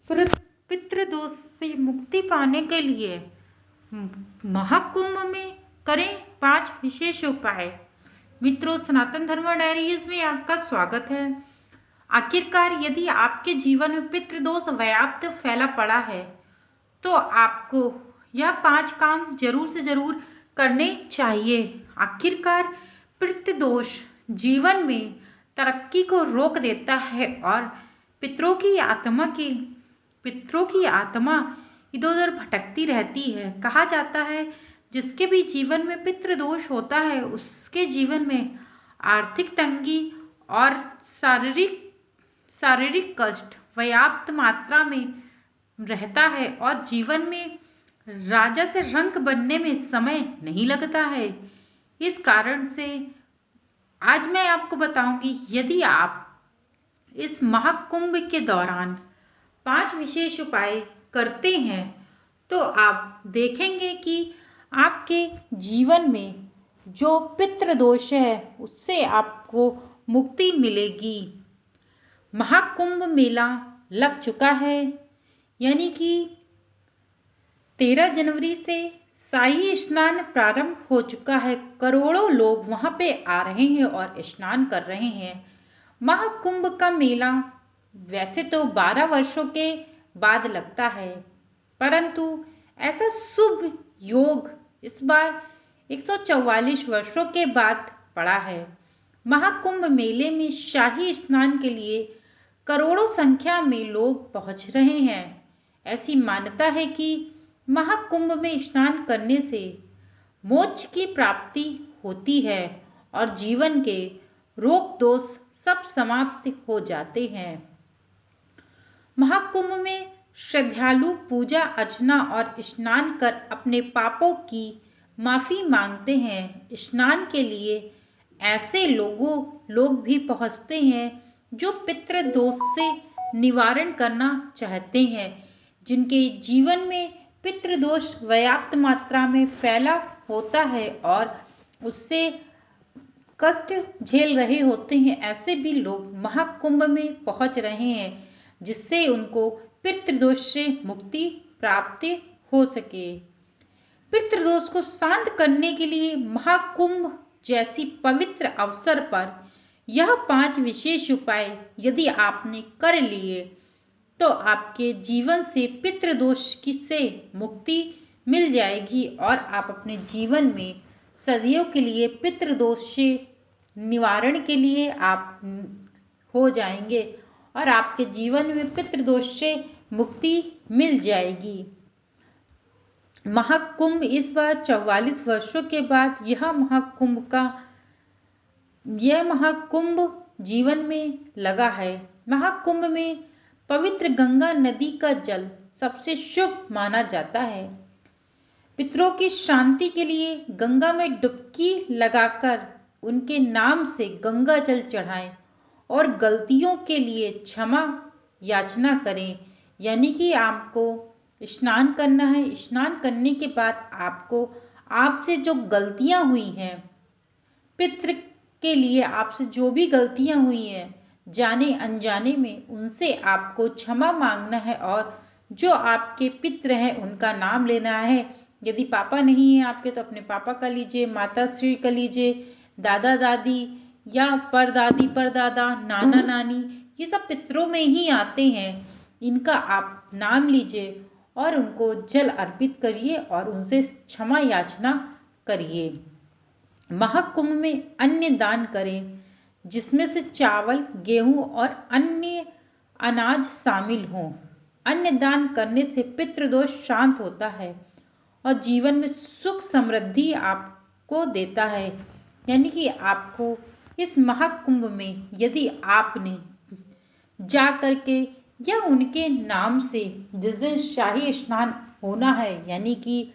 पर पितृदोष से मुक्ति पाने के लिए महाकुंभ में करें 5 विशेष उपाय। मित्रों, सनातन धर्म डायरीज में आपका स्वागत है। आखिरकार यदि आपके जीवन में पितृदोष व्याप्त फैला पड़ा है तो आपको यह 5 काम जरूर से जरूर करने चाहिए। आखिरकार पितृदोष जीवन में तरक्की को रोक देता है और पितरों की आत्मा इधर उधर भटकती रहती है। कहा जाता है जिसके भी जीवन में पितृदोष होता है उसके जीवन में आर्थिक तंगी और शारीरिक कष्ट पर्याप्त मात्रा में रहता है और जीवन में राजा से रंक बनने में समय नहीं लगता है। इस कारण से आज मैं आपको बताऊंगी, यदि आप इस महाकुंभ के दौरान 5 विशेष उपाय करते हैं तो आप देखेंगे कि आपके जीवन में जो पितृदोष है उससे आपको मुक्ति मिलेगी। महाकुंभ मेला लग चुका है, यानी कि 13 जनवरी से शाही स्नान प्रारंभ हो चुका है। करोड़ों लोग वहां पे आ रहे हैं और स्नान कर रहे हैं। महाकुंभ का मेला वैसे तो 12 वर्षों के बाद लगता है, परंतु ऐसा शुभ योग इस बार 144 वर्षों के बाद पड़ा है। महाकुंभ मेले में शाही स्नान के लिए करोड़ों संख्या में लोग पहुंच रहे हैं। ऐसी मान्यता है कि महाकुंभ में स्नान करने से मोक्ष की प्राप्ति होती है और जीवन के रोग दोष सब समाप्त हो जाते हैं। महाकुंभ में श्रद्धालु पूजा अर्चना और स्नान कर अपने पापों की माफी मांगते हैं। स्नान के लिए ऐसे लोग भी पहुंचते हैं जो पितृदोष से निवारण करना चाहते हैं, जिनके जीवन में पितृदोष पर्याप्त मात्रा में फैला होता है और उससे कष्ट झेल रहे होते हैं। ऐसे भी लोग महाकुंभ में पहुंच रहे हैं जिससे उनको पितृदोष से मुक्ति प्राप्त हो सके। पितृदोष को शांत करने के लिए महाकुंभ जैसी पवित्र अवसर पर यह 5 विशेष उपाय यदि आपने कर लिए तो आपके जीवन से पितृदोष से मुक्ति मिल जाएगी और आप अपने जीवन में सदियों के लिए पितृदोष से निवारण के लिए आप हो जाएंगे और आपके जीवन में पितृदोष से मुक्ति मिल जाएगी। महाकुंभ इस बार 44 वर्षों के बाद यह महाकुंभ जीवन में लगा है। महाकुंभ में पवित्र गंगा नदी का जल सबसे शुभ माना जाता है। पितरों की शांति के लिए गंगा में डुबकी लगाकर उनके नाम से गंगा जल चढ़ाएं और गलतियों के लिए क्षमा याचना करें। यानी कि आपको स्नान करना है। स्नान करने के बाद आपको आपसे जो गलतियां हुई हैं, पितृ के लिए आपसे जो भी गलतियां हुई हैं जाने अनजाने में, उनसे आपको क्षमा मांगना है और जो आपके पितृ हैं उनका नाम लेना है। यदि पापा नहीं है आपके तो अपने पापा का लीजिए, माता श्री का लीजिए, दादा दादी या परदादी परदादा, नाना नानी, ये सब पितरों में ही आते हैं। इनका आप नाम लीजिए और उनको जल अर्पित करिए और उनसे क्षमा याचना करिए। महाकुंभ में अन्न दान करें जिसमें से चावल, गेहूं और अन्य अनाज शामिल हों। अन्न दान करने से पितृदोष शांत होता है और जीवन में सुख समृद्धि आपको देता है। यानी कि आपको इस महाकुंभ में यदि आपने जा करके या उनके नाम से जिस दिन शाही स्नान होना है, यानी कि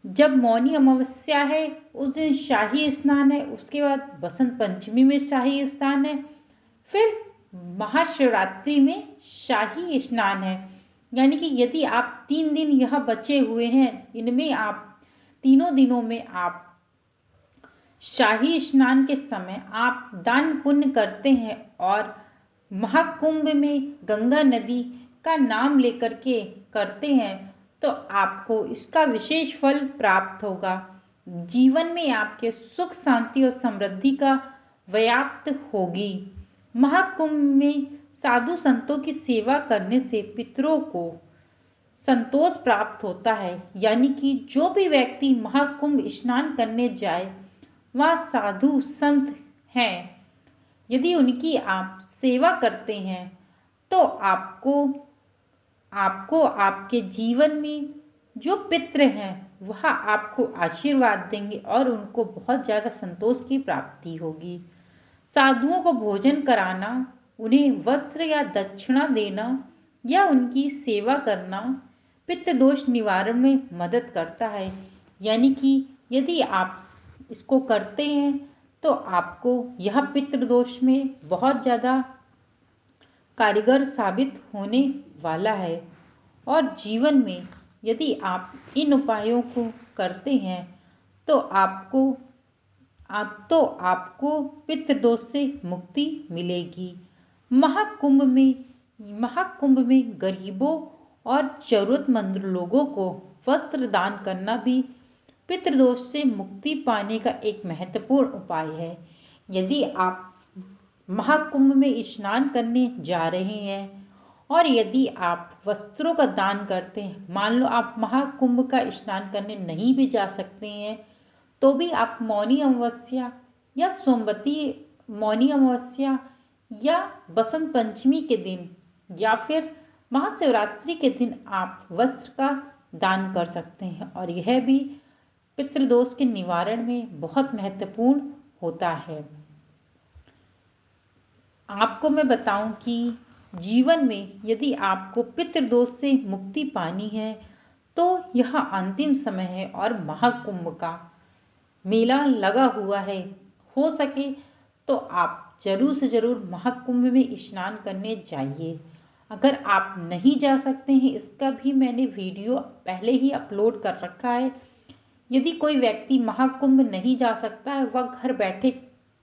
जब मौनी अमावस्या है उस दिन शाही स्नान है, उसके बाद बसंत पंचमी में शाही स्नान है, फिर महाशिवरात्रि में शाही स्नान है। यानी कि यदि आप 3 दिन यह बचे हुए हैं, इनमें आप तीनों दिनों में आप शाही स्नान के समय आप दान पुण्य करते हैं और महाकुंभ में गंगा नदी का नाम लेकर के करते हैं तो आपको इसका विशेष फल प्राप्त होगा। जीवन में आपके सुख शांति और समृद्धि का व्याप्त होगी। महाकुंभ में साधु संतों की सेवा करने से पितरों को संतोष प्राप्त होता है। यानी कि जो भी व्यक्ति महाकुंभ स्नान करने जाए वह साधु संत हैं, यदि उनकी आप सेवा करते हैं तो आपको आपको आपके जीवन में जो पितृ हैं वह आपको आशीर्वाद देंगे और उनको बहुत ज़्यादा संतोष की प्राप्ति होगी। साधुओं को भोजन कराना, उन्हें वस्त्र या दक्षिणा देना या उनकी सेवा करना पितृदोष निवारण में मदद करता है। यानी कि यदि आप इसको करते हैं तो आपको यह पितृदोष में बहुत ज़्यादा कारगर साबित होने वाला है। और जीवन में यदि आप इन उपायों को करते हैं तो आपको पितृदोष से मुक्ति मिलेगी। महाकुंभ में गरीबों और जरूरतमंद लोगों को वस्त्र दान करना भी पितृदोष से मुक्ति पाने का एक महत्वपूर्ण उपाय है। यदि आप महाकुंभ में स्नान करने जा रहे हैं और यदि आप वस्त्रों का दान करते हैं, मान लो आप महाकुंभ का स्नान करने नहीं भी जा सकते हैं तो भी आप मौनी अमावस्या या मौनी अमावस्या या बसंत पंचमी के दिन या फिर महाशिवरात्रि के दिन आप वस्त्र का दान कर सकते हैं और यह भी पितृदोष के निवारण में बहुत महत्वपूर्ण होता है। आपको मैं बताऊं कि जीवन में यदि आपको पितृदोष से मुक्ति पानी है तो यह अंतिम समय है और महाकुंभ का मेला लगा हुआ है। हो सके तो आप जरूर से जरूर महाकुंभ में स्नान करने जाइए। अगर आप नहीं जा सकते हैं, इसका भी मैंने वीडियो पहले ही अपलोड कर रखा है। यदि कोई व्यक्ति महाकुंभ नहीं जा सकता है वह घर बैठे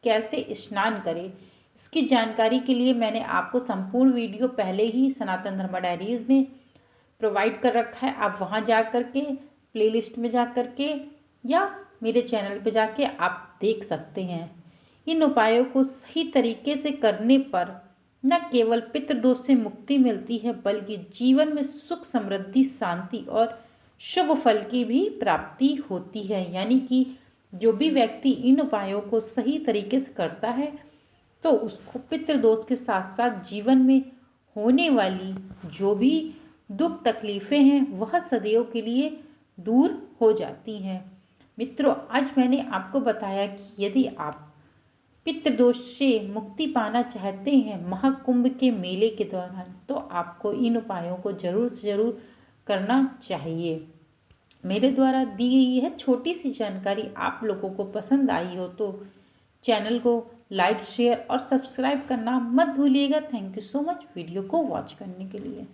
कैसे स्नान करे, इसकी जानकारी के लिए मैंने आपको संपूर्ण वीडियो पहले ही सनातन धर्म डायरीज में प्रोवाइड कर रखा है। आप वहां जा कर के प्लेलिस्ट में जा कर के या मेरे चैनल पे जाके आप देख सकते हैं। इन उपायों को सही तरीके से करने पर न केवल पितृदोष से मुक्ति मिलती है बल्कि जीवन में सुख समृद्धि शांति और शुभ फल की भी प्राप्ति होती है। यानी कि जो भी व्यक्ति इन उपायों को सही तरीके से करता है तो उसको पितृदोष के साथ साथ जीवन में होने वाली जो भी दुख तकलीफें हैं वह सदैव के लिए दूर हो जाती हैं। मित्रों, आज मैंने आपको बताया कि यदि आप पितृदोष से मुक्ति पाना चाहते हैं महाकुंभ के मेले के दौरान तो आपको इन उपायों को जरूर से जरूर करना चाहिए। मेरे द्वारा दी गई यह छोटी सी जानकारी आप लोगों को पसंद आई हो तो चैनल को लाइक शेयर और सब्सक्राइब करना मत भूलिएगा। Thank you so much video को वॉच करने के लिए।